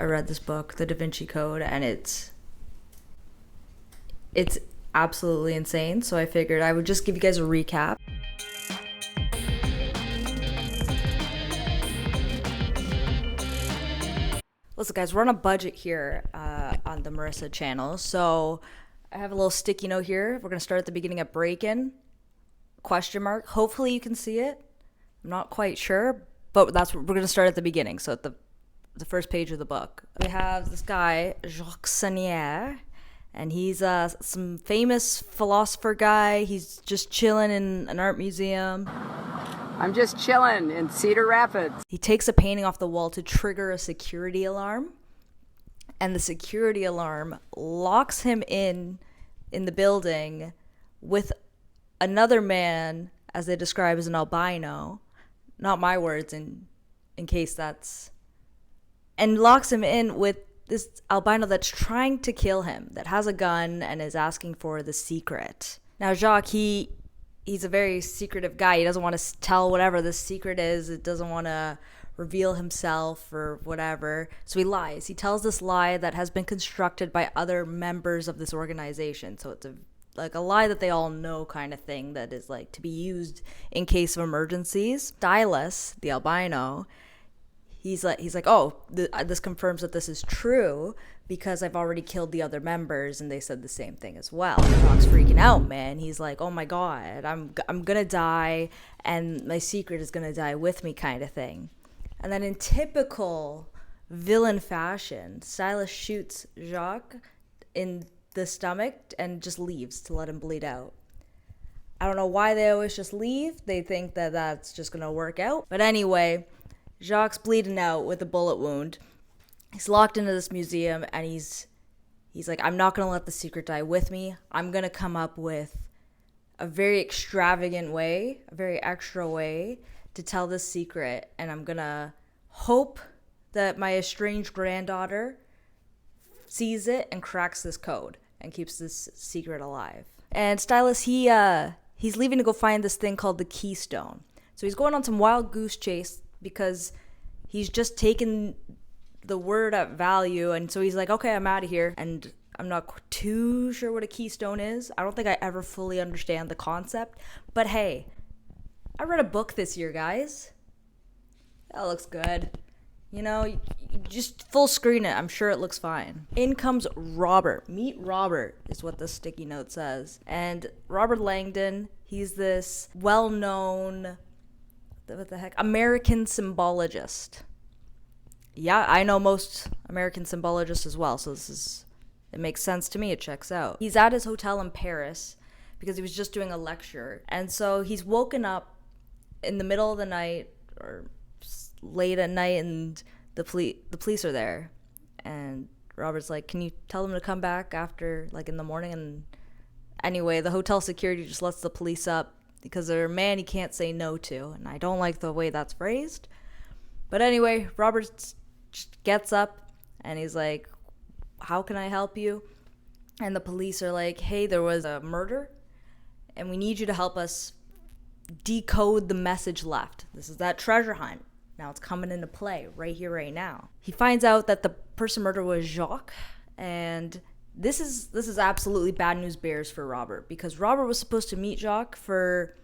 read this book, The Da Vinci Code, and it's absolutely insane. So I figured I would just give you guys a recap. Listen, guys, we're on a budget here on the Marissa channel. So I have a little sticky note here. We're going to start at the beginning at break-in, question mark. Hopefully you can see it. I'm not quite sure, but that's what we're going to start at the beginning. So at the first page of the book, we have this guy, Jacques Sanier, and he's some famous philosopher guy. He's just chilling in an art museum. I'm just chilling in Cedar Rapids. He takes a painting off the wall to trigger a security alarm, and the security alarm locks him in the building with another man, as they describe as an albino. Not my words, in case that's... And locks him in with this albino that's trying to kill him, that has a gun and is asking for the secret. Now, Jacques, he's a very secretive guy. He doesn't want to tell whatever the secret is. It doesn't want to reveal himself or whatever. So he lies. He tells this lie that has been constructed by other members of this organization. So it's like a lie that they all know kind of thing that is like to be used in case of emergencies. Stylus, the albino, he's like, oh, this confirms that this is true because I've already killed the other members and they said the same thing as well. Jacques freaking out, man. He's like, oh my God, I'm gonna die and my secret is gonna die with me kind of thing. And then in typical villain fashion, Stylus shoots Jacques in the stomach and just leaves to let him bleed out. I don't know why they always just leave. They think that that's just gonna work out. But anyway, Jacques bleeding out with a bullet wound. He's locked into this museum and he's like, I'm not going to let the secret die with me. I'm going to come up with a very extravagant way, a very extra way to tell this secret. And I'm going to hope that my estranged granddaughter sees it and cracks this code and keeps this secret alive. And Stylus, he's leaving to go find this thing called the Keystone. So he's going on some wild goose chase because he's just taken the word at value, and so he's like, okay, I'm out of here. And I'm not too sure what a keystone is. I don't think I ever fully understand the concept, but hey, I read a book this year, guys. That looks good. You know, you just full screen it. I'm sure it looks fine. In comes Robert. Meet Robert is what the sticky note says. And Robert Langdon, he's this well-known, what the heck, American symbologist. Yeah, I know most American symbologists as well, so it makes sense to me. It checks out. He's at his hotel in Paris because he was just doing a lecture, and so he's woken up in the middle of the night or late at night, and the police are there, and Robert's like, can you tell them to come back after, like, in the morning? And anyway, the hotel security just lets the police up because they're a man he can't say no to, and I don't like the way that's phrased. But anyway, Robert just gets up and he's like, how can I help you? And the police are like, hey, there was a murder and we need you to help us decode the message left. This is that treasure hunt. Now it's coming into play right here, right now. He finds out that the person murdered was Jacques, and this is absolutely bad news bears for Robert, because Robert was supposed to meet Jacques for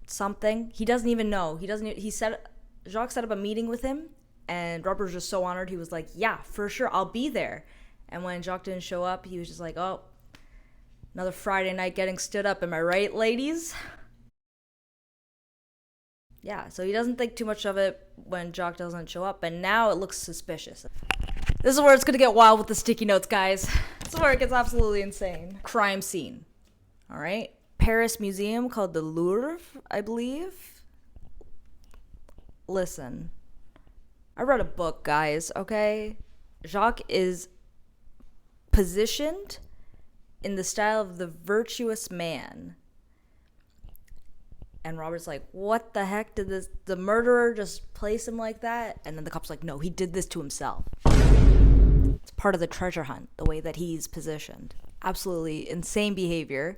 something. He doesn't even know. Jacques set up a meeting with him, and Robert was just so honored. He was like, yeah, for sure, I'll be there. And when Jacques didn't show up, he was just like, oh, another Friday night getting stood up. Am I right, ladies? Yeah, so he doesn't think too much of it when Jacques doesn't show up, and now it looks suspicious. This is where it's gonna get wild with the sticky notes, guys. This is where it gets absolutely insane. Crime scene. All right. Paris museum called the Louvre, I believe. Listen, I read a book, guys, okay? Jacques is positioned in the style of the virtuous man. And Robert's like, what the heck? Did the murderer just place him like that? And then the cop's like, no, he did this to himself. It's part of the treasure hunt, the way that he's positioned. Absolutely insane behavior.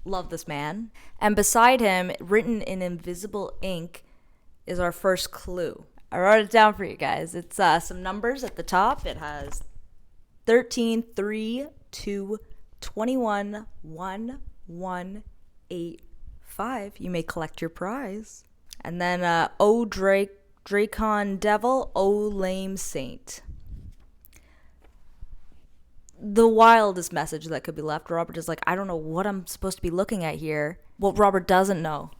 Love this man. And beside him, written in invisible ink, is our first clue. I wrote it down for you guys. It's some numbers at the top. It has 13, 3, 2, 21, 1, 1, 8, 5. You may collect your prize. And then O Dracon Devil, O Lame Saint. The wildest message that could be left. Robert is like, I don't know what I'm supposed to be looking at here. What Robert doesn't know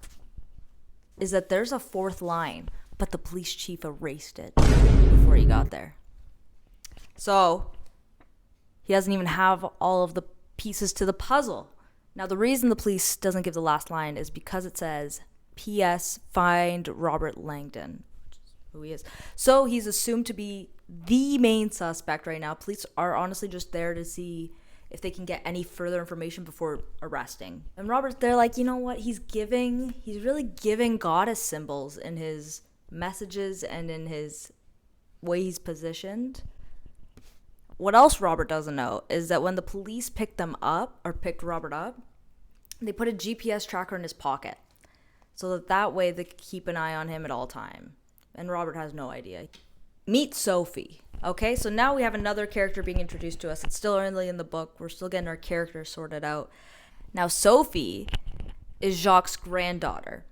is that there's a fourth line, but the police chief erased it before he got there. So he doesn't even have all of the pieces to the puzzle. Now, the reason the police doesn't give the last line is because it says, P.S. Find Robert Langdon, which is who he is. So he's assumed to be the main suspect right now. Police are honestly just there to see if they can get any further information before arresting. And Robert's, they're like, you know what? He's really giving goddess symbols in his messages and in his way he's positioned. What else Robert doesn't know is that when the police picked Robert up, they put a GPS tracker in his pocket so that way they could keep an eye on him at all time. And Robert has no idea. Meet Sophie. Okay, so now we have another character being introduced to us. It's still early in the book. We're still getting our characters sorted out. Now, Sophie is Jacques' granddaughter.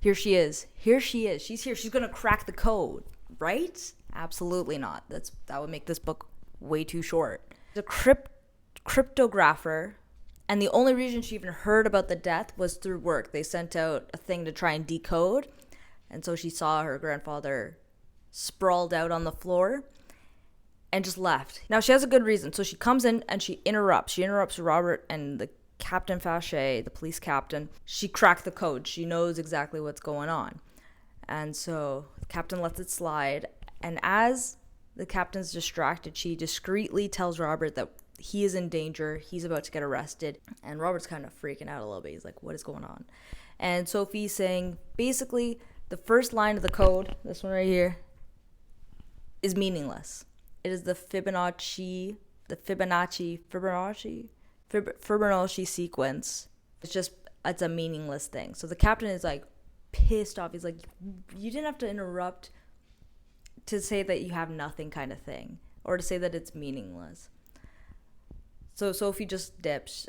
Here she is. She's here. She's going to crack the code, right? Absolutely not. That would make this book way too short. The cryptographer, and the only reason she even heard about the death was through work. They sent out a thing to try and decode, and so she saw her grandfather sprawled out on the floor and just left. Now, she has a good reason. So she comes in and she interrupts Robert and the Captain Fachet, the police captain. She cracked the code. She knows exactly what's going on. And so the captain lets it slide. And as the captain's distracted, she discreetly tells Robert that he is in danger. He's about to get arrested. And Robert's kind of freaking out a little bit. He's like, what is going on? And Sophie's saying, basically, the first line of the code, this one right here, is meaningless. It is the Fibonacci sequence. It's a meaningless thing. So the captain is like pissed off. He's like, you didn't have to interrupt to say that you have nothing kind of thing, or to say that it's meaningless. So Sophie just dips.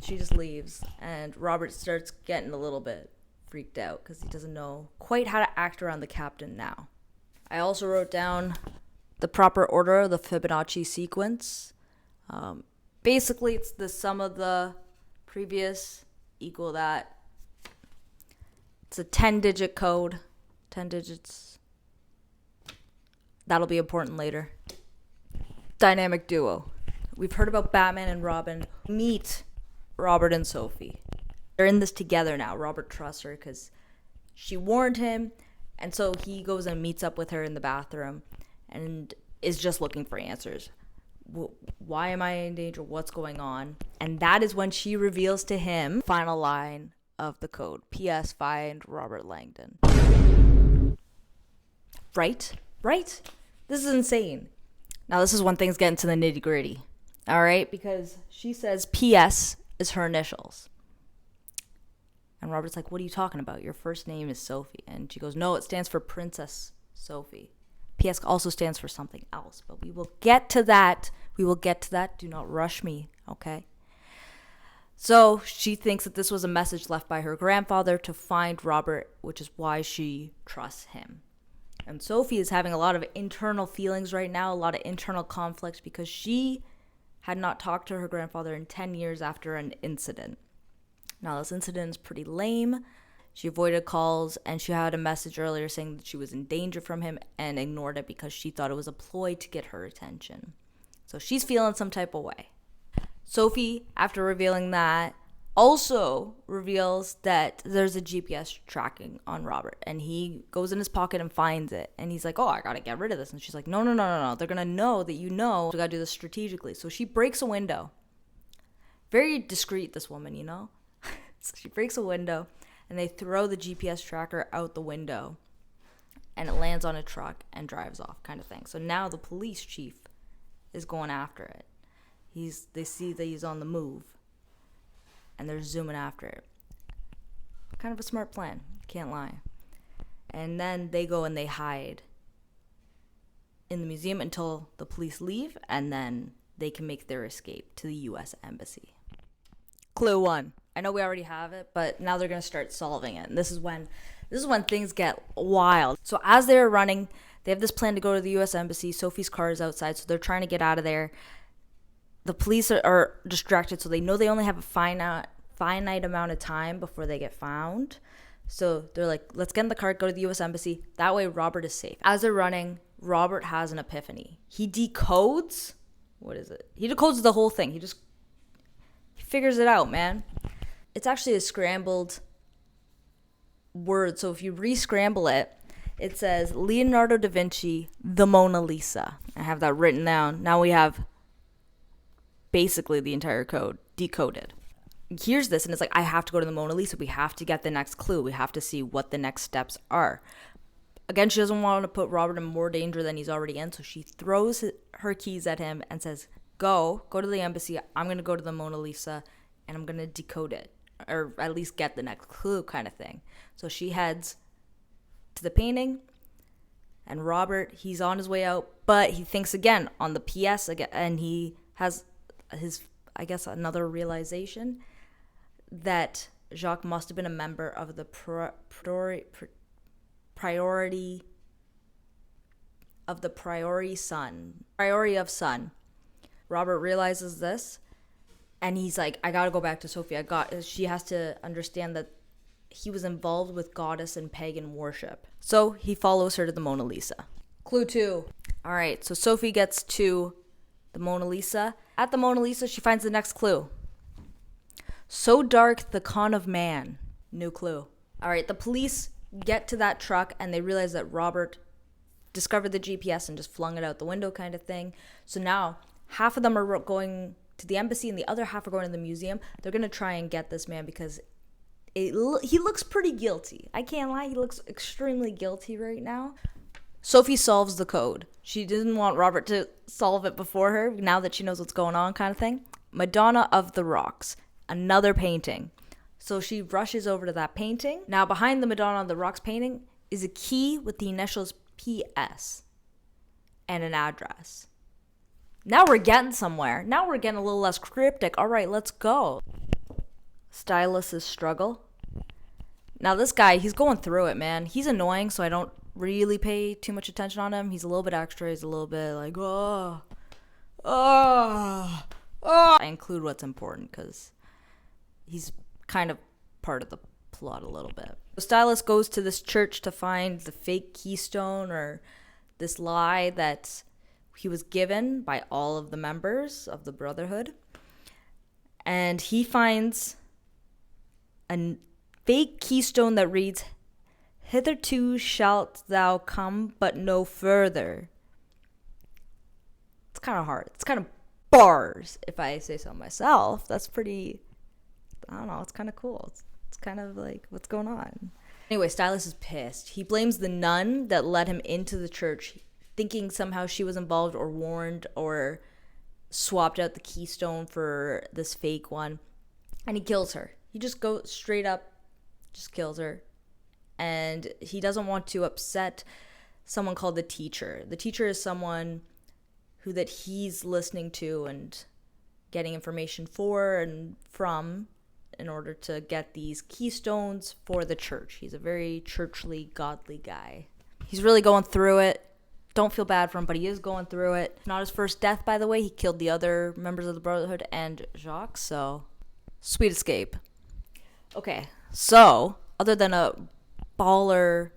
She just leaves, and Robert starts getting a little bit freaked out because he doesn't know quite how to act around the captain now. I also wrote down the proper order of the Fibonacci sequence. Basically, it's the sum of the previous equal that. It's a 10-digit code. 10 digits. That'll be important later. Dynamic duo. We've heard about Batman and Robin. Meet Robert and Sophie. They're in this together now. Robert trusts her because she warned him. And so he goes and meets up with her in the bathroom and is just looking for answers. Why am I in danger? What's going on? And that is when she reveals to him the final line of the code. P.S. Find Robert Langdon. Right? This is insane. Now, this is when things get into the nitty gritty. All right? Because she says P.S. is her initials. And Robert's like, what are you talking about? Your first name is Sophie. And she goes, no, it stands for Princess Sophie. P.S. also stands for something else. But we will get to that. Do not rush me, okay? So she thinks that this was a message left by her grandfather to find Robert, which is why she trusts him. And Sophie is having a lot of internal feelings right now, a lot of internal conflicts, because she had not talked to her grandfather in 10 years after an incident. Now, this incident is pretty lame. She avoided calls, and she had a message earlier saying that she was in danger from him and ignored it because she thought it was a ploy to get her attention. So she's feeling some type of way. Sophie, after revealing that, also reveals that there's a GPS tracking on Robert, and he goes in his pocket and finds it, and he's like, oh, I gotta get rid of this. And she's like, no, they're gonna know that you know, we gotta do this strategically. So she breaks a window. Very discreet, this woman, you know. So she breaks a window, and they throw the GPS tracker out the window, and it lands on a truck and drives off, kind of thing. So now the police chief is going after it. They see that he's on the move, and they're zooming after it. Kind of a smart plan, can't lie. And then they go and they hide in the museum until the police leave, and then they can make their escape to the U.S. Embassy. Clue 1. I know we already have it, but now they're going to start solving it. And this is when things get wild. So as they're running, they have this plan to go to the U.S. Embassy. Sophie's car is outside, so they're trying to get out of there. The police are distracted, so they know they only have a finite amount of time before they get found. So they're like, let's get in the car, go to the U.S. Embassy. That way Robert is safe. As they're running, Robert has an epiphany. He decodes... What is it? He decodes the whole thing. He figures it out, man. It's actually a scrambled word. So if you re-scramble it, it says Leonardo da Vinci, the Mona Lisa. I have that written down. Now we have basically the entire code decoded. He hears this and it's like, I have to go to the Mona Lisa. We have to get the next clue. We have to see what the next steps are. Again, she doesn't want to put Robert in more danger than he's already in, so she throws her keys at him and says, go to the embassy. I'm going to go to the Mona Lisa, and I'm going to decode it, or at least get the next clue kind of thing. So she heads to the painting, and Robert, he's on his way out, but he thinks again on the PS again, and he has his, I guess, another realization that Jacques must have been a member of the priority of Sun. Robert realizes this, and he's like, I gotta go back to Sophie. She has to understand that he was involved with goddess and pagan worship. So he follows her to the Mona Lisa. Clue 2. All right, so Sophie gets to the Mona Lisa. At the Mona Lisa, she finds the next clue. So dark, the con of man. New clue. All right, the police get to that truck and they realize that Robert discovered the GPS and just flung it out the window kind of thing. So now half of them are going to the embassy and the other half are going to the museum. They're going to try and get this man because he looks pretty guilty. I can't lie. He looks extremely guilty right now. Sophie solves the code. She didn't want Robert to solve it before her, now that she knows what's going on kind of thing. Madonna of the Rocks. Another painting. So she rushes over to that painting. Now behind the Madonna on the Rocks painting is a key with the initials PS and an address. Now we're getting somewhere. Now we're getting a little less cryptic. All right, let's go. Stylist's struggle. Now this guy, he's going through it, man. He's annoying, so I don't really pay too much attention on him. He's a little bit extra. He's a little bit like, I include what's important because he's kind of part of the plot a little bit. The stylist goes to this church to find the fake keystone or this lie that he was given by all of the members of the Brotherhood. And he finds a fake keystone that reads, "Hitherto shalt thou come, but no further." It's kind of hard. It's kind of bars, if I say so myself. That's pretty, I don't know, it's kind of cool. It's kind of like, what's going on? Anyway, Stylus is pissed. He blames the nun that led him into the church, thinking somehow she was involved or warned or swapped out the keystone for this fake one. And he kills her. He just goes straight up, just kills her. And he doesn't want to upset someone called the teacher. The teacher is someone who that he's listening to and getting information for and from in order to get these keystones for the church. He's a very churchly, godly guy. He's really going through it. Don't feel bad for him, but he is going through it. Not his first death, by the way. He killed the other members of the Brotherhood and Jacques, so sweet escape. Okay, so other than a baller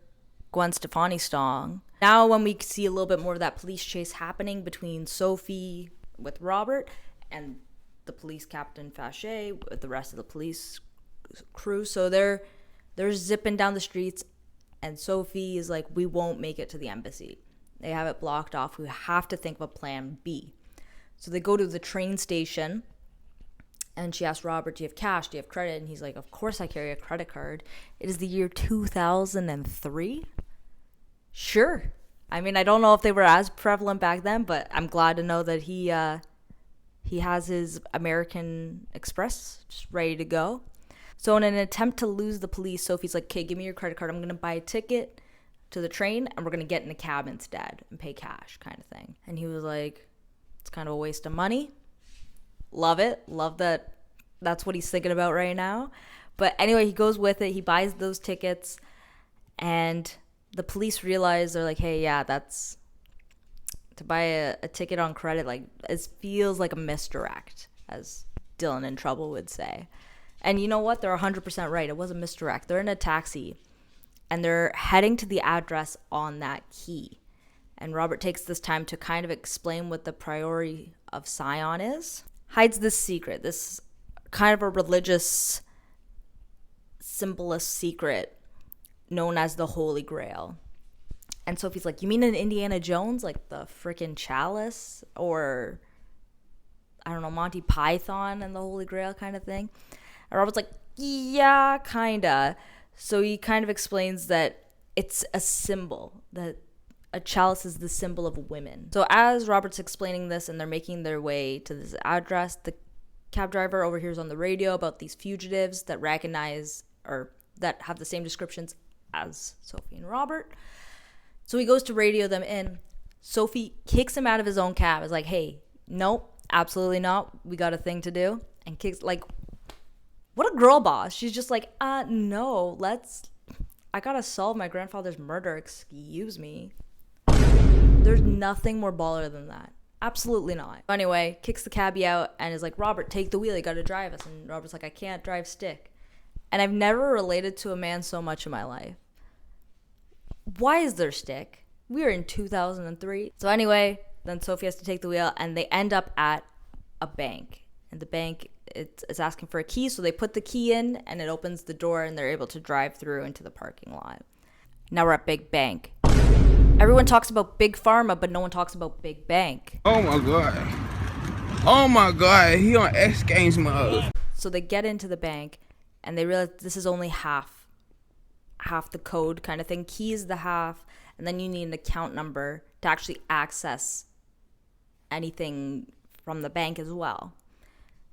Gwen Stefani song, now when we see a little bit more of that police chase happening between Sophie with Robert and the police captain Fache with the rest of the police crew. So they're zipping down the streets and Sophie is like, we won't make it to the embassy. They have it blocked off. We have to think of a plan B. So they go to the train station and she asks Robert, do you have cash? Do you have credit? And he's like, of course I carry a credit card. It is the year 2003. Sure. I mean, I don't know if they were as prevalent back then, but I'm glad to know that he has his American Express just ready to go. So in an attempt to lose the police, Sophie's like, okay, give me your credit card. I'm going to buy a ticket. to the train and we're going to get in a cab instead and pay cash kind of thing. And he was like, it's kind of a waste of money. Love it. Love that that's what he's thinking about right now. But anyway, he goes with it. He buys those tickets and the police realize, they're like, hey, yeah, that's to buy a ticket on credit. Like, it feels like a misdirect, as Dylan in Trouble would say. And you know what? They're 100% right. It was a misdirect. They're in a taxi and they're heading to the address on that key. And Robert takes this time to kind of explain what the priority of Scion is. Hides this secret, this kind of a religious symbolist secret known as the Holy Grail. And Sophie's like, you mean in Indiana Jones, like the freaking chalice, or I don't know, Monty Python and the Holy Grail kind of thing? And Robert's like, yeah, kinda. So he kind of explains that it's a symbol, that a chalice is the symbol of women. So as Robert's explaining this and they're making their way to this address, the cab driver overhears on the radio about these fugitives that recognize or that have the same descriptions as Sophie and Robert. So he goes to radio them in. Sophie kicks him out of his own cab. Is like, hey, nope, absolutely not. We got a thing to do. And kicks, like, what a girl boss. She's just like, no, I gotta solve my grandfather's murder. Excuse me. There's nothing more baller than that. Absolutely not. Anyway, kicks the cabbie out and is like, Robert, take the wheel. You gotta drive us. And Robert's like, I can't drive stick. And I've never related to a man so much in my life. Why is there stick? We are in 2003. So anyway, then Sophie has to take the wheel and they end up at a bank. And the bank it's asking for a key. So they put the key in and it opens the door and they're able to drive through into the parking lot. Now we're at Big Bank. Everyone talks about Big Pharma, but no one talks about Big Bank. Oh my God, he on X Games mode. So they get into the bank and they realize this is only half the code kind of thing. Key is the half, and then you need an account number to actually access anything from the bank as well.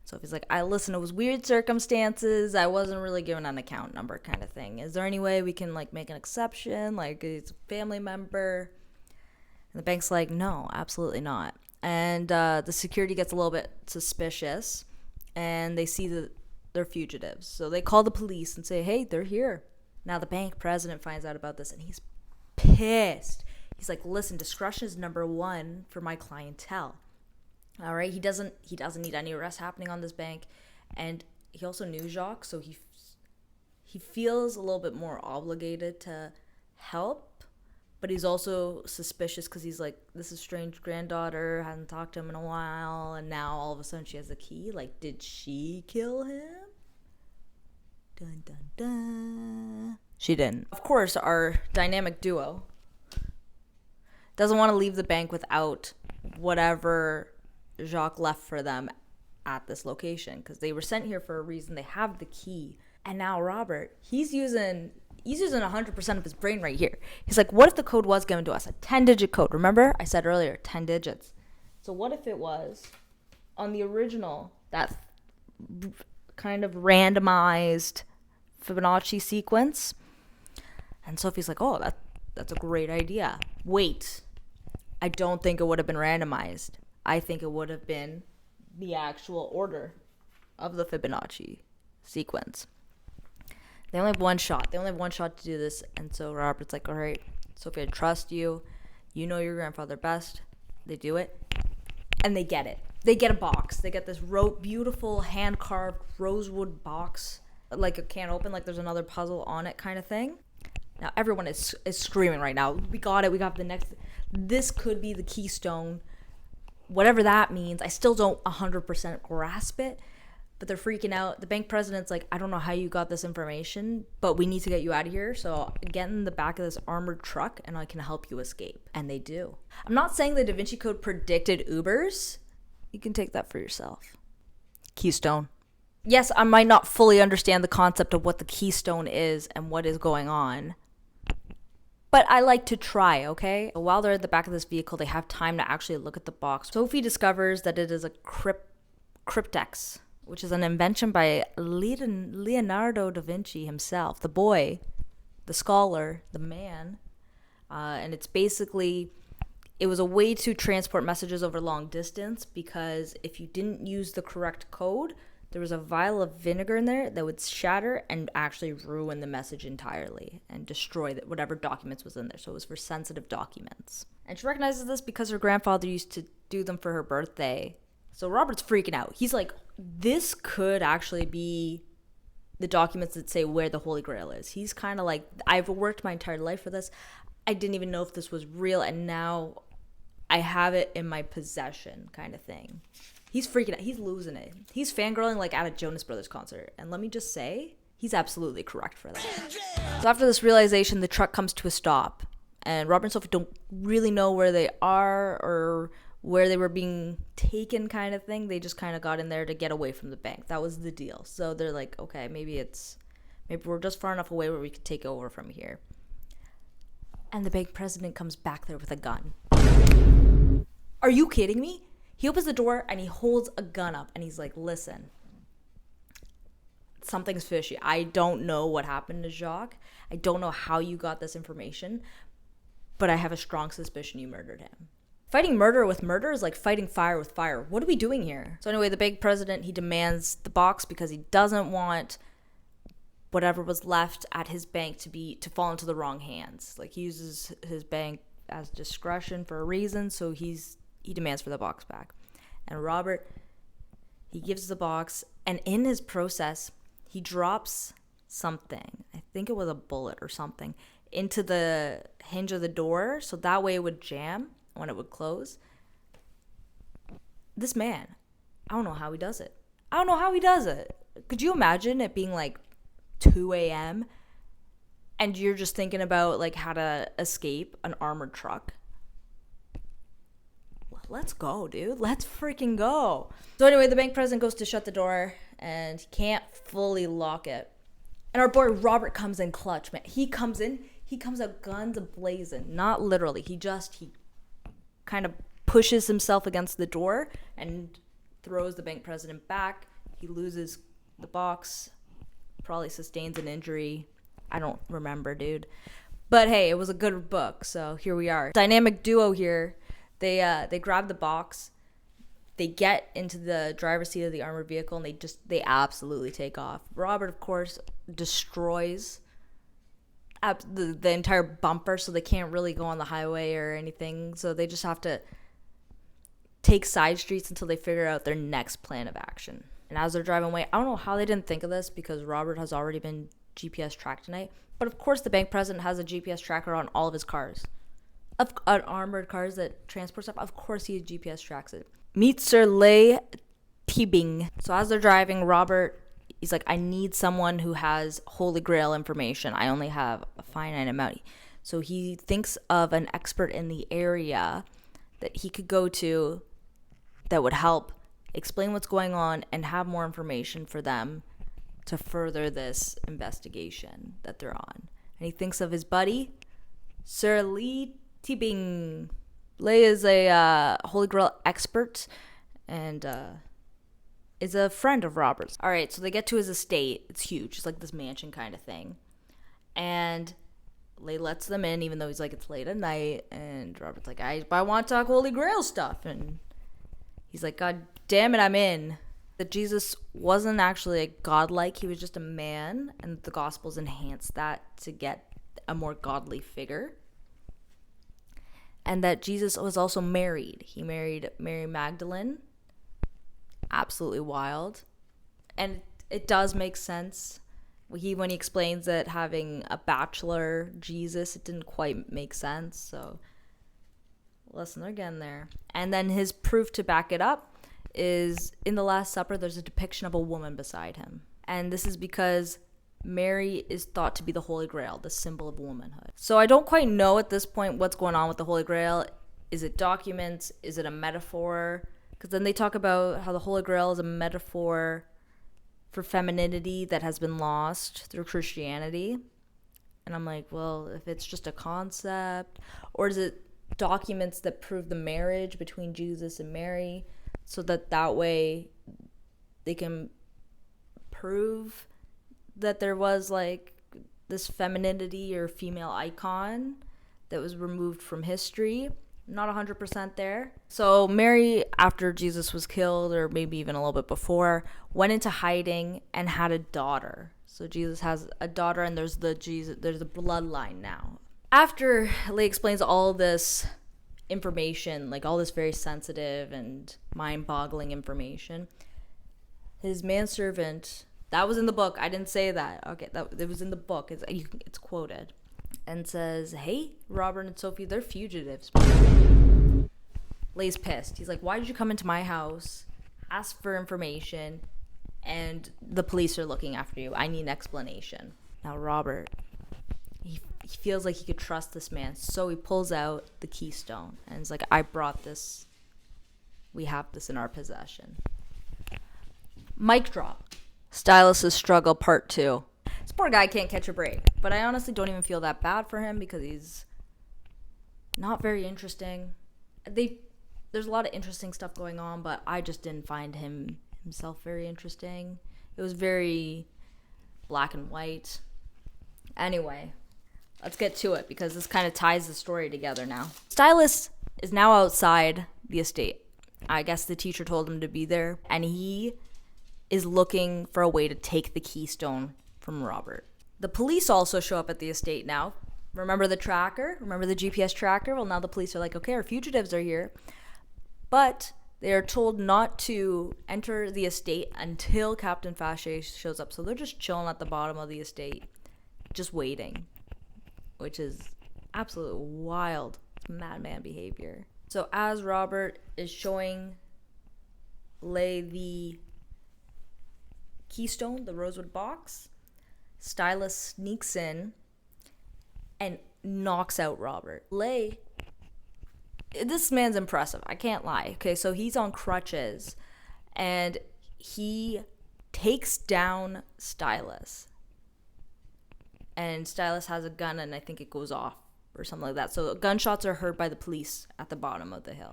So if he's like, listen, it was weird circumstances. I wasn't really given an account number kind of thing. Is there any way we can like make an exception? Like it's a family member. And the bank's like, no, absolutely not. And the security gets a little bit suspicious and they see that they're fugitives. So they call the police and say, hey, they're here. Now the bank president finds out about this and he's pissed. He's like, listen, discretion is number one for my clientele. All right, he doesn't need any arrests happening on this bank, and he also knew Jacques, so he feels a little bit more obligated to help, but he's also suspicious because he's like, this is strange granddaughter, hadn't talked to him in a while, and now all of a sudden she has the key. Like, did she kill him? Dun dun dun. She didn't. Of course, our dynamic duo doesn't want to leave the bank without whatever Jacques left for them at this location because they were sent here for a reason. They have the key. And now Robert, he's using 100% of his brain right here. He's like, what if the code was given to us? A 10-digit code. Remember? I said earlier, 10 digits. So what if it was on the original, that kind of randomized Fibonacci sequence? And Sophie's like, oh, that's a great idea. Wait, I don't think it would have been randomized. I think it would have been the actual order of the Fibonacci sequence. They only have one shot. They only have one shot to do this. And so Robert's like, all right, Sophie, I trust you. You know your grandfather best. They do it. And they get it. They get a box. They get this beautiful hand-carved rosewood box. Like it can't open, like there's another puzzle on it kind of thing. Now everyone is screaming right now. We got it. We got the next. This could be the keystone. Whatever that means, I still don't 100% grasp it, but they're freaking out. The bank president's like, I don't know how you got this information, but we need to get you out of here. So get in the back of this armored truck and I can help you escape. And they do. I'm not saying the Da Vinci Code predicted Ubers. You can take that for yourself. Keystone. Yes, I might not fully understand the concept of what the keystone is and what is going on, but I like to try, okay? While they're at the back of this vehicle, they have time to actually look at the box. Sophie discovers that it is a cryptex, which is an invention by Leonardo da Vinci himself, the boy, the scholar, the man. And it's basically, it was a way to transport messages over long distance, because if you didn't use the correct code, there was a vial of vinegar in there that would shatter and actually ruin the message entirely and destroy whatever documents was in there. So it was for sensitive documents. And she recognizes this because her grandfather used to do them for her birthday. So Robert's freaking out. He's like, this could actually be the documents that say where the Holy Grail is. He's kind of like, I've worked my entire life for this. I didn't even know if this was real, and now I have it in my possession, kind of thing. He's freaking out. He's losing it. He's fangirling like at a Jonas Brothers concert. And let me just say, he's absolutely correct for that. So after this realization, the truck comes to a stop. And Robert and Sophie don't really know where they are or where they were being taken, kind of thing. They just kind of got in there to get away from the bank. That was the deal. So they're like, okay, maybe we're just far enough away where we could take over from here. And the bank president comes back there with a gun. Are you kidding me? He opens the door and he holds a gun up and he's like, listen, something's fishy. I don't know what happened to Jacques. I don't know how you got this information, but I have a strong suspicion you murdered him. Fighting murder with murder is like fighting fire with fire. What are we doing here? So anyway, the bank president, he demands the box because he doesn't want whatever was left at his bank to fall into the wrong hands. Like, he uses his bank as discretion for a reason, so he demands for the box back. And Robert, he gives the box, and in his process, he drops something. I think it was a bullet or something into the hinge of the door, so that way it would jam when it would close. This man, I don't know how he does it. Could you imagine it being like 2 a.m. and you're just thinking about like how to escape an armored truck? Let's go, dude. Let's freaking go. So anyway, the bank president goes to shut the door and he can't fully lock it. And our boy Robert comes in clutch, man. He comes out guns a-blazing. Not literally. He kind of pushes himself against the door and throws the bank president back. He loses the box, probably sustains an injury. I don't remember, dude. But hey, it was a good book, so here we are. Dynamic duo here. They grab the box. They get into the driver's seat of the armored vehicle, and they absolutely take off. Robert, of course, destroys the entire bumper, so they can't really go on the highway or anything. So they just have to take side streets until they figure out their next plan of action. And as they're driving away, I don't know how they didn't think of this, because Robert has already been GPS tracked tonight. But of course, the bank president has a GPS tracker on all of his cars. On armored cars that transport stuff, of course he GPS tracks it. Meet Sir Lay Tibing. So as they're driving, Robert, he's like, I need someone who has Holy Grail information. I only have a finite amount. So he thinks of an expert in the area that he could go to that would help explain what's going on and have more information for them to further this investigation that they're on. And he thinks of his buddy, Sir Lee Tibing. Lei is a Holy Grail expert and is a friend of Robert's. All right, so they get to his estate. It's huge. It's like this mansion kind of thing. And Lei lets them in, even though he's like, it's late at night. And Robert's like, I want to talk Holy Grail stuff. And he's like, God damn it, I'm in. That Jesus wasn't actually godlike. He was just a man. And the Gospels enhance that to get a more godly figure. And that Jesus was also married. He married Mary Magdalene. Absolutely wild. And it does make sense. When he explains that having a bachelor Jesus, it didn't quite make sense. So, listen, they're getting there. And then his proof to back it up is in the Last Supper, there's a depiction of a woman beside him. And this is because Mary is thought to be the Holy Grail, the symbol of womanhood. So I don't quite know at this point what's going on with the Holy Grail. Is it documents? Is it a metaphor? Because then they talk about how the Holy Grail is a metaphor for femininity that has been lost through Christianity. And I'm like, well, if it's just a concept, or is it documents that prove the marriage between Jesus and Mary, so that way they can prove that there was like this femininity or female icon that was removed from history. Not 100% there. So Mary, after Jesus was killed, or maybe even a little bit before, went into hiding and had a daughter. So Jesus has a daughter, and there's the bloodline now. After Leigh explains all this information, like all this very sensitive and mind-boggling information, his manservant, that was in the book, I didn't say that, okay, it was in the book, it's quoted, and says, hey, Robert and Sophie, they're fugitives. Leigh's pissed. He's like, why did you come into my house, ask for information, and the police are looking after you? I need an explanation. Now Robert, he feels like he could trust this man, so he pulls out the keystone and is like, I brought this, we have this in our possession. Mic drop. Stylus' struggle part 2. This poor guy can't catch a break, but I honestly don't even feel that bad for him because he's not very interesting. There's a lot of interesting stuff going on, but I just didn't find himself very interesting. It was very black and white. Anyway, let's get to it because this kind of ties the story together now. Stylus is now outside the estate. I guess the teacher told him to be there, and he is looking for a way to take the keystone from Robert. The police also show up at the estate now. Remember the tracker? Remember the GPS tracker? Well, now the police are like, okay, our fugitives are here. But they are told not to enter the estate until Captain Fache shows up. So they're just chilling at the bottom of the estate, just waiting, which is absolute wild madman behavior. So as Robert is showing Leigh the keystone, the rosewood box, Stylus sneaks in and knocks out Robert. Leigh, this man's impressive, I can't lie. Okay, so he's on crutches and he takes down Stylus. And Stylus has a gun and I think it goes off or something like that. So gunshots are heard by the police at the bottom of the hill.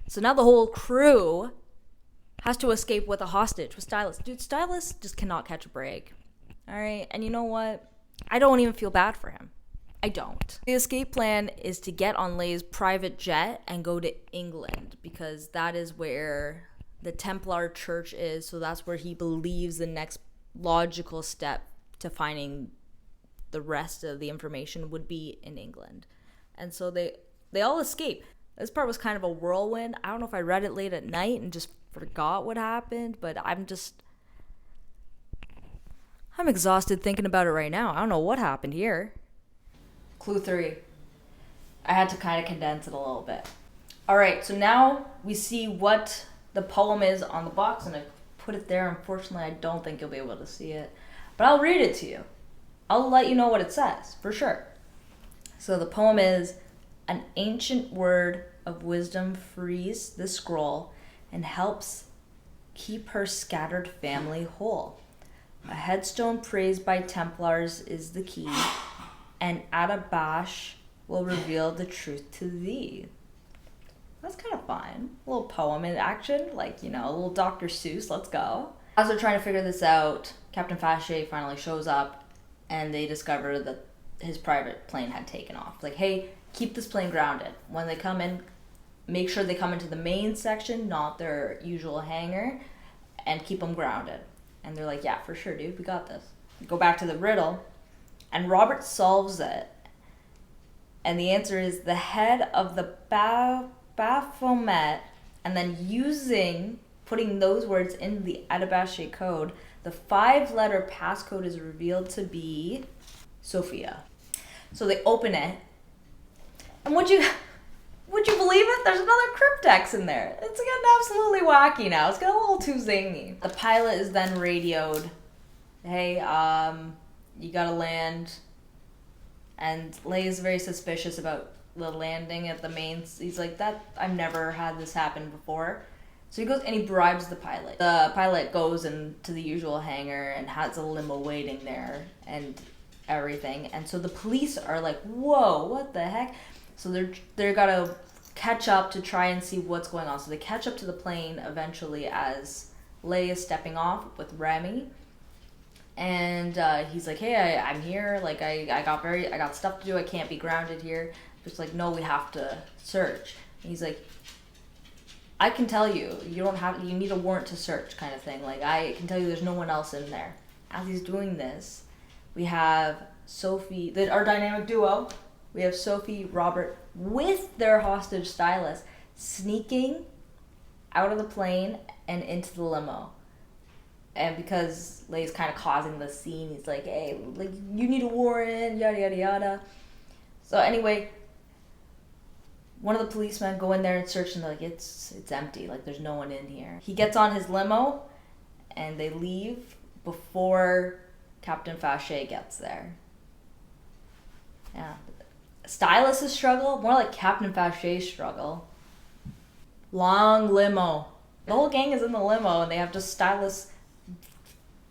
So now the whole crew has to escape with a hostage with Stylus. Dude, Stylus just cannot catch a break. All right, and you know what? I don't even feel bad for him. I don't. The escape plan is to get on Leigh's private jet and go to England because that is where the Templar Church is. So that's where he believes the next logical step to finding the rest of the information would be in England. And so they all escape. This part was kind of a whirlwind. I don't know if I read it late at night and just forgot what happened, but I'm exhausted thinking about it right now. I don't know what happened here. Clue 3. I had to kind of condense it a little bit. All right, so now we see what the poem is on the box, and I put it there. Unfortunately, I don't think you'll be able to see it, but I'll read it to you. I'll let you know what it says, for sure. So the poem is, an ancient word of wisdom frees the scroll and helps keep her scattered family whole. A headstone praised by Templars is the key, and Adabash will reveal the truth to thee. That's kind of fun. A little poem in action, like, a little Dr. Seuss, let's go. As they're trying to figure this out, Captain Fache finally shows up, and they discover that his private plane had taken off. Like, hey, keep this plane grounded. When they come in, make sure they come into the main section, not their usual hangar, and keep them grounded. And they're like, yeah, for sure, dude, we got this. Go back to the riddle, and Robert solves it. And the answer is the head of the Baphomet, and then putting those words in the Adabashi code, the 5-letter passcode is revealed to be Sophia. So they open it, and would you believe it? There's another cryptex in there. It's getting absolutely wacky now. It's getting a little too zingy. The pilot is then radioed, hey, you gotta land. And Leigh is very suspicious about the landing at the main. He's like, I've never had this happen before. So he goes and he bribes the pilot. The pilot goes into the usual hangar and has a limo waiting there and everything. And so the police are like, whoa, what the heck? So they're gotta catch up to try and see what's going on. So they catch up to the plane eventually as Leigh is stepping off with Remy. And he's like, hey, I'm here. Like, I got stuff to do. I can't be grounded here. Just like, no, we have to search. And he's like, I can tell you, you need a warrant to search kind of thing. Like, I can tell you there's no one else in there. As he's doing this, we have Sophie, our dynamic duo. We have Sophie, Robert, with their hostage stylist, sneaking out of the plane and into the limo. And because Lay's kind of causing the scene, he's like, hey, like, you need a warrant, yada, yada, yada. So anyway, one of the policemen go in there and search, and they're like, it's empty. Like, there's no one in here. He gets on his limo, and they leave before Captain Fauché gets there. Yeah. Stylist's struggle, more like Captain Fauché's struggle. Long limo. The whole gang is in the limo, and they have just stylists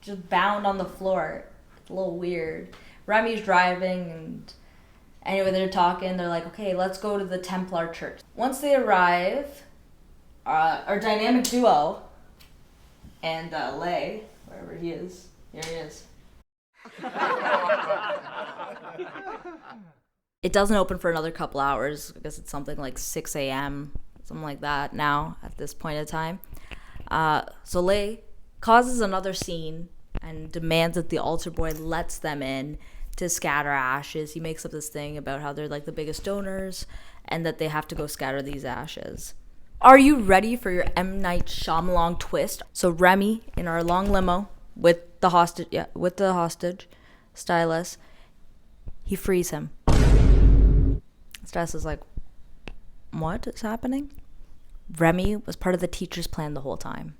just bound on the floor. It's a little weird. Remy's driving, and anyway, they're talking. They're like, okay, let's go to the Templar church. Once they arrive, our dynamic duo and Lay, wherever he is, here he is. It doesn't open for another couple hours. I guess it's something like 6 a.m., something like that now at this point in time. So Lay causes another scene and demands that the altar boy lets them in to scatter ashes. He makes up this thing about how they're like the biggest donors and that they have to go scatter these ashes. Are you ready for your M. Night Shyamalan twist? So Remy in our long limo with the hostage stylist, he frees him. Stylist is like, what is happening? Remy was part of the teacher's plan the whole time.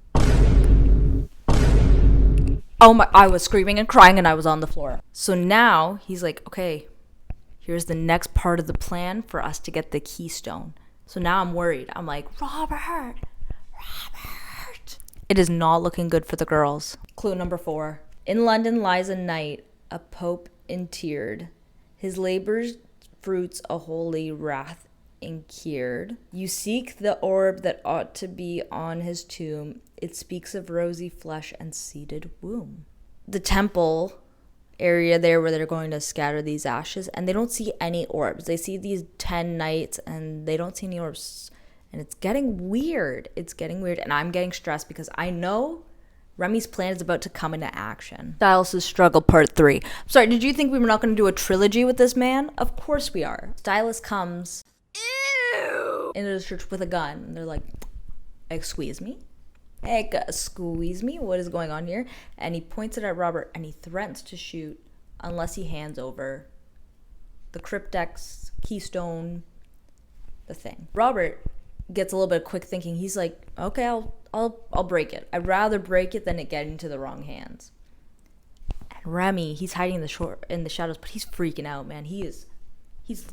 Oh my, I was screaming and crying and I was on the floor. So now he's like, okay, here's the next part of the plan for us to get the keystone. So now I'm worried. I'm like, Robert. It is not looking good for the girls. Clue number 4. In London lies a knight, a pope interred. His labor's fruits a holy wrath incurred. You seek the orb that ought to be on his tomb. It speaks of rosy flesh and seeded womb. The temple area there where they're going to scatter these ashes, and they don't see any orbs. They see these 10 knights and they don't see any orbs. And it's getting weird. And I'm getting stressed because I know Remy's plan is about to come into action. Stylus' struggle part 3. Sorry, did you think we were not going to do a trilogy with this man? Of course we are. Stylus comes into the church with a gun. And they're like, excuse me? Squeeze me? What is going on here? And he points it at Robert and he threatens to shoot unless he hands over the cryptex, keystone, the thing. Robert gets a little bit of quick thinking. He's like, okay, I'll break it. I'd rather break it than it get into the wrong hands. And Remy, he's hiding in the shadows, but he's freaking out, man. He's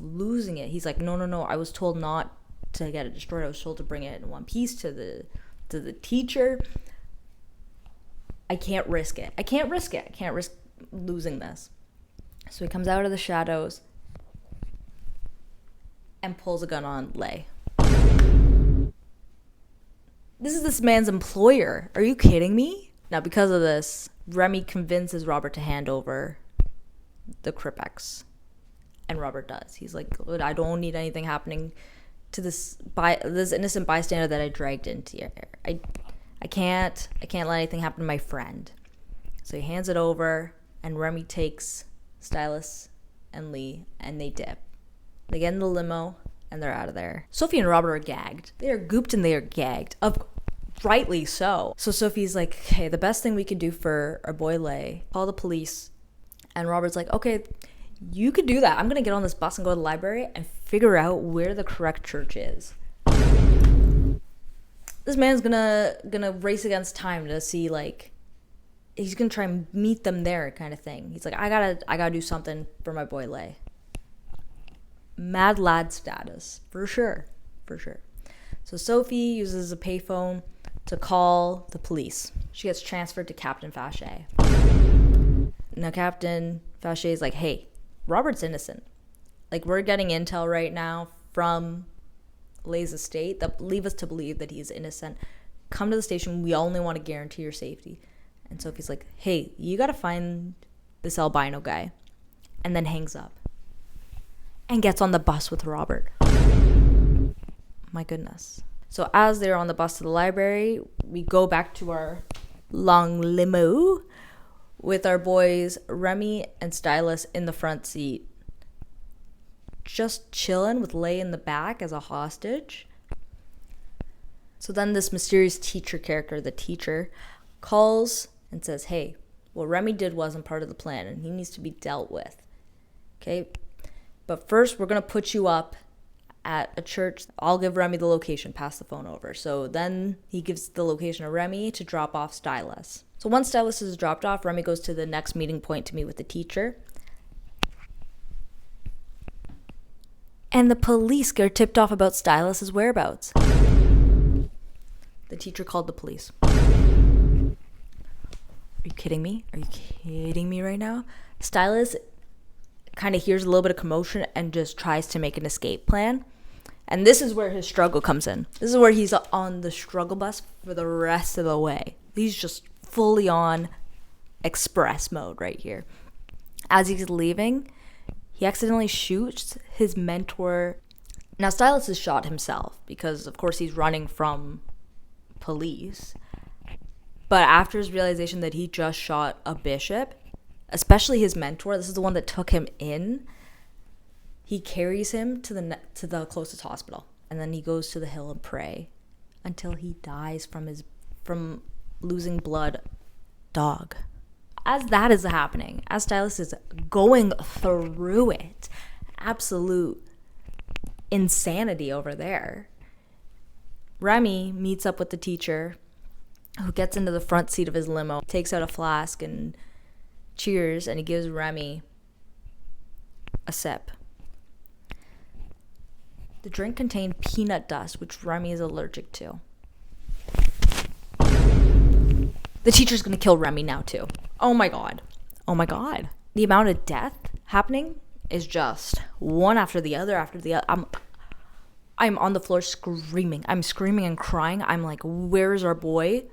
losing it. He's like, no. I was told not to get it destroyed. I was told to bring it in one piece to the teacher. I can't risk it. I can't risk losing this. So he comes out of the shadows and pulls a gun on Lay. This is this man's employer. Are you kidding me? Now, because of this, Remy convinces Robert to hand over the Crypex. And Robert does. He's like, I don't need anything happening to this innocent bystander that I dragged into here. I can't let anything happen to my friend. So he hands it over, and Remy takes Stylus and Lee, and they dip. They get in the limo, and they're out of there. Sophie and Robert are gagged. They are gooped and they are gagged. Rightly so. So Sophie's like, okay, the best thing we could do for our boy Lay, call the police. And Robert's like, okay, you could do that. I'm gonna get on this bus and go to the library and figure out where the correct church is. This man's gonna race against time to see, like, he's gonna try and meet them there kind of thing. He's like, I gotta do something for my boy Lay. Mad lad status, for sure. So Sophie uses a payphone to call the police. She gets transferred to Captain Fauché. Now Captain Fauché is like, hey, Robert's innocent. Like, we're getting intel right now from Lay's estate that leave us to believe that he's innocent. Come to the station. We only want to guarantee your safety. And Sophie's like, hey, you gotta find this albino guy. And then hangs up. And gets on the bus with Robert. My goodness. So as they're on the bus to the library, we go back to our long limo with our boys Remy and Stylus in the front seat. Just chilling with Lay in the back as a hostage. So then this mysterious teacher character, the teacher, calls and says, hey, what Remy did wasn't part of the plan and he needs to be dealt with. Okay? But first, we're going to put you up at a church. I'll give Remy the location, pass the phone over. So then he gives the location to Remy to drop off Stylus. So once Stylus is dropped off, Remy goes to the next meeting point to meet with the teacher. And the police get tipped off about Stylus's whereabouts. The teacher called the police. Are you kidding me? Are you kidding me right now? Stylus kind of hears a little bit of commotion and just tries to make an escape plan. And this is where his struggle comes in. This is where he's on the struggle bus for the rest of the way. He's just fully on express mode right here. As he's leaving, he accidentally shoots his mentor. Now, Stylus is shot himself because, of course, he's running from police. But after his realization that he just shot a bishop, especially his mentor, this is the one that took him in, he carries him to the closest hospital. And then he goes to the hill and pray until he dies from losing blood. Dog. As that is happening, as Stylus is going through it, absolute insanity over there, Remy meets up with the teacher, who gets into the front seat of his limo, takes out a flask and cheers, and he gives Remy a sip. The drink contained peanut dust, which Remy is allergic to. The teacher's gonna kill Remy now too. Oh my god. Oh my god. The amount of death happening is just one after the other after the other. I'm on the floor screaming. I'm screaming and crying. I'm like, where's our boy?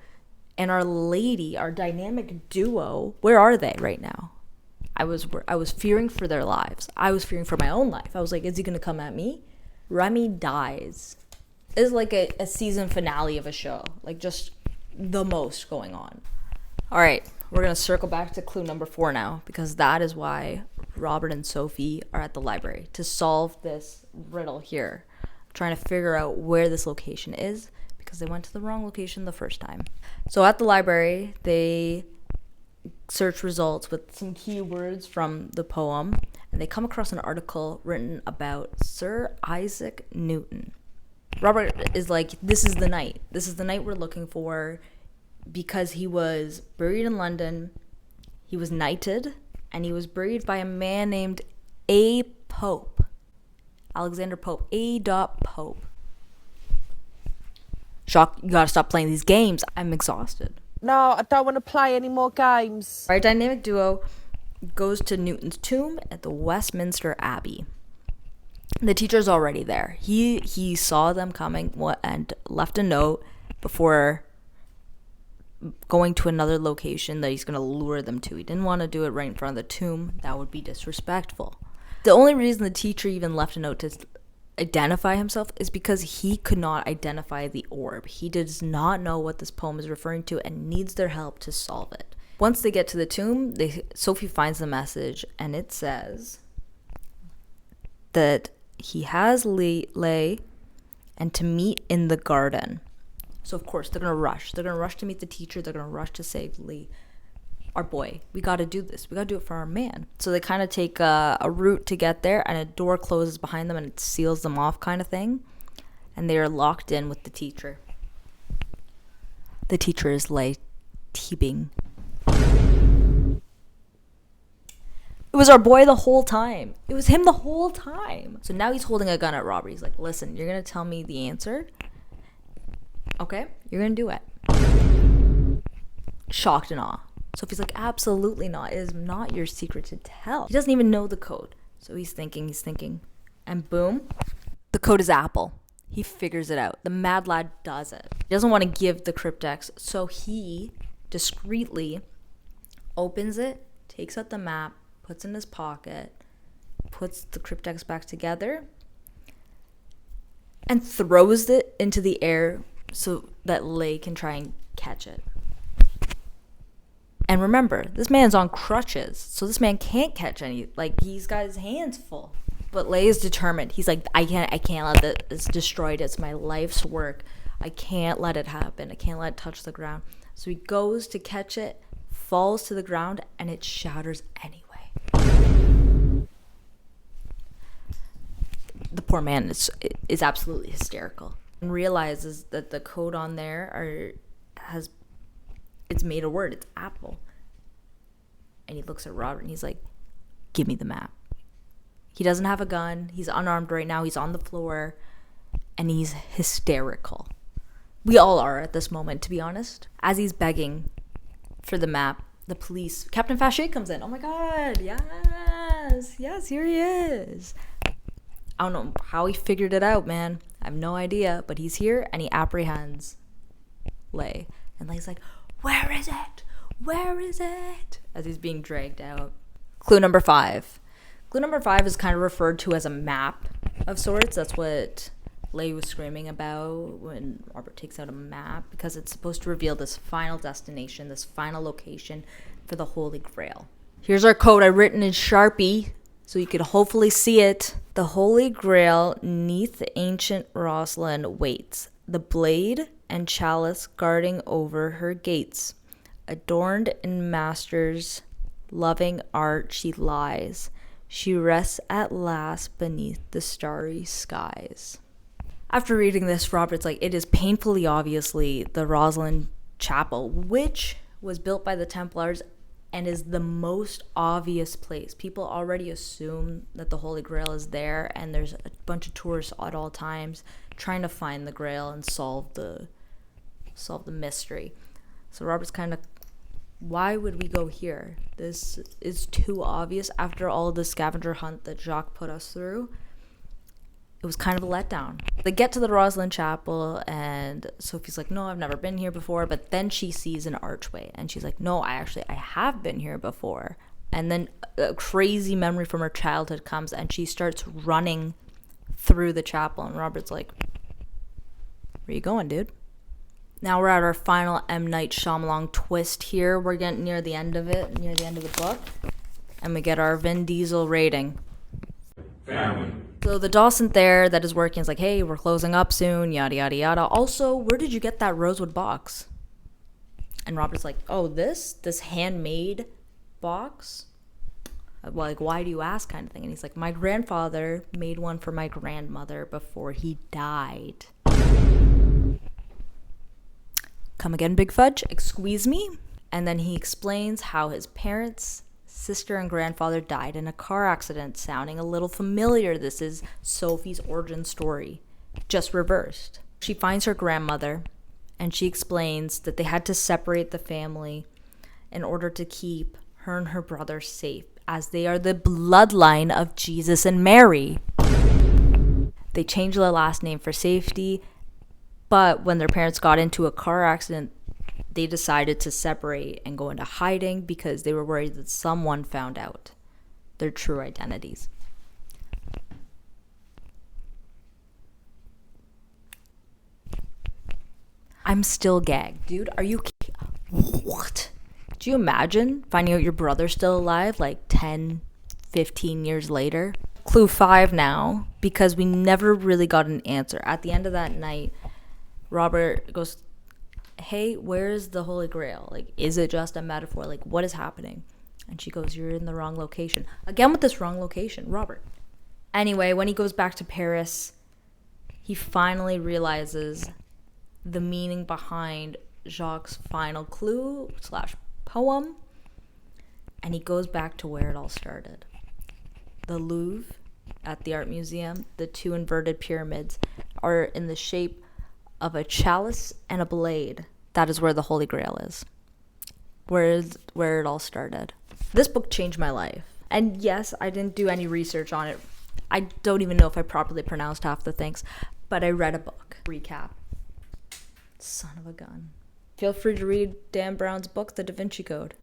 And our lady, our dynamic duo, where are they right now? I was fearing for their lives. I was fearing for my own life. I was like, is he gonna come at me? Remy dies. It's like a season finale of a show. Like, just the most going on. All right, we're gonna circle back to clue number 4 now, because that is why Robert and Sophie are at the library, to solve this riddle here, trying to figure out where this location is, because they went to the wrong location the first time. So at the library, they search results with some keywords from the poem, and they come across an article written about Sir Isaac Newton. Robert is like, this is the night. This is the night we're looking for, because he was buried in London, he was knighted, and he was buried by a man named A. Pope. Alexander Pope. A. Pope. Shock, you gotta stop playing these games. I'm exhausted. No, I don't want to play any more games. Our dynamic duo goes to Newton's tomb at the Westminster Abbey. The teacher's already there. He saw them coming and left a note before going to another location that he's going to lure them to. He didn't want to do it right in front of the tomb. That would be disrespectful. The only reason the teacher even left a note to identify himself is because he could not identify the orb. He does not know what this poem is referring to and needs their help to solve it. Once they get to the tomb, Sophie finds the message, and it says that he has Lay and to meet in the garden. So, of course, they're going to rush. They're going to rush to meet the teacher. They're going to rush to save Lee. Our boy. We got to do this. We got to do it for our man. So they kind of take a route to get there, and a door closes behind them and it seals them off kind of thing. And they are locked in with the teacher. The teacher is Lay Teabing. It was our boy the whole time. It was him the whole time. So now he's holding a gun at Robert. He's like, listen, you're going to tell me the answer. Okay, you're going to do it. Shocked and awe. Sophie's like, absolutely not. It is not your secret to tell. He doesn't even know the code. So he's thinking. And boom, the code is Apple. He figures it out. The mad lad does it. He doesn't want to give the cryptex, so he discreetly opens it, takes out the map, puts it in his pocket, puts the cryptex back together, and throws it into the air so that Lei can try and catch it. And remember, this man's on crutches, so this man can't catch any. Like, he's got his hands full. But Lei is determined. He's like, I can't let this destroyed. It's my life's work. I can't let it happen. I can't let it touch the ground. So he goes to catch it, falls to the ground, and it shatters anyway. The poor man is absolutely hysterical and realizes that the code on there it's made a word. It's apple. And he looks at Robert and he's like, give me the map. He doesn't have a gun. He's unarmed right now. He's on the floor and he's hysterical. We all are at this moment, to be honest. As he's begging for the map, the police, Captain Fache comes in. Oh my God. Yes, here he is. I don't know how he figured it out, man. I have no idea, but he's here and he apprehends Lei. And Lei's like, where is it? Where is it? As he's being dragged out. Clue number 5. Clue number 5 is kind of referred to as a map of sorts. That's what Lei was screaming about when Robert takes out a map, because it's supposed to reveal this final destination, this final location for the Holy Grail. Here's our code. I've written in Sharpie so you could hopefully see it. The Holy Grail 'neath ancient Rosalind waits, the blade and chalice guarding over her gates. Adorned in master's loving art she lies. She rests at last beneath the starry skies. After reading this, Robert's like, it is painfully obviously the Rosalind Chapel, which was built by the Templars and is the most obvious place. People already assume that the Holy Grail is there, and there's a bunch of tourists at all times trying to find the Grail and solve the mystery. So Robert's kind of, why would we go here? This is too obvious after all the scavenger hunt that Jacques put us through. It was kind of a letdown. They get to the Rosalind Chapel, and Sophie's like, no, I've never been here before. But then she sees an archway, and she's like, no, I have been here before. And then a crazy memory from her childhood comes, and she starts running through the chapel. And Robert's like, where you going, dude? Now we're at our final M. Night Shyamalan twist here. We're getting near the end of it, near the end of the book. And we get our Vin Diesel rating. Family. So the docent there that is working is like, hey, we're closing up soon, yada, yada, yada. Also, where did you get that rosewood box? And Robert's like, oh, this handmade box? Well, like, why do you ask, kind of thing? And he's like, my grandfather made one for my grandmother before he died. Come again, Big Fudge? Excuse me? And then he explains how his parents, sister, and grandfather died in a car accident, sounding a little familiar. This is Sophie's origin story, just reversed. She finds her grandmother, and she explains that they had to separate the family in order to keep her and her brother safe, as they are the bloodline of Jesus and Mary. They changed their last name for safety, but when their parents got into a car accident, they decided to separate and go into hiding because they were worried that someone found out their true identities. I'm still gagged. Dude, are you what? Do you imagine finding out your brother's still alive like 10, 15 years later? Clue 5 now, because we never really got an answer. At the end of that night, Robert goes, hey, where's the Holy Grail? Like, is it just a metaphor? Like, what is happening? And she goes, you're in the wrong location. Again with this wrong location, Robert. Anyway, when he goes back to Paris, he finally realizes the meaning behind Jacques' final clue / poem. And he goes back to where it all started. The Louvre at the Art Museum, the 2 inverted pyramids are in the shape of a chalice and a blade. That is where the Holy Grail is. Where it all started. This book changed my life. And yes, I didn't do any research on it. I don't even know if I properly pronounced half the things. But I read a book. Recap. Son of a gun. Feel free to read Dan Brown's book, The Da Vinci Code.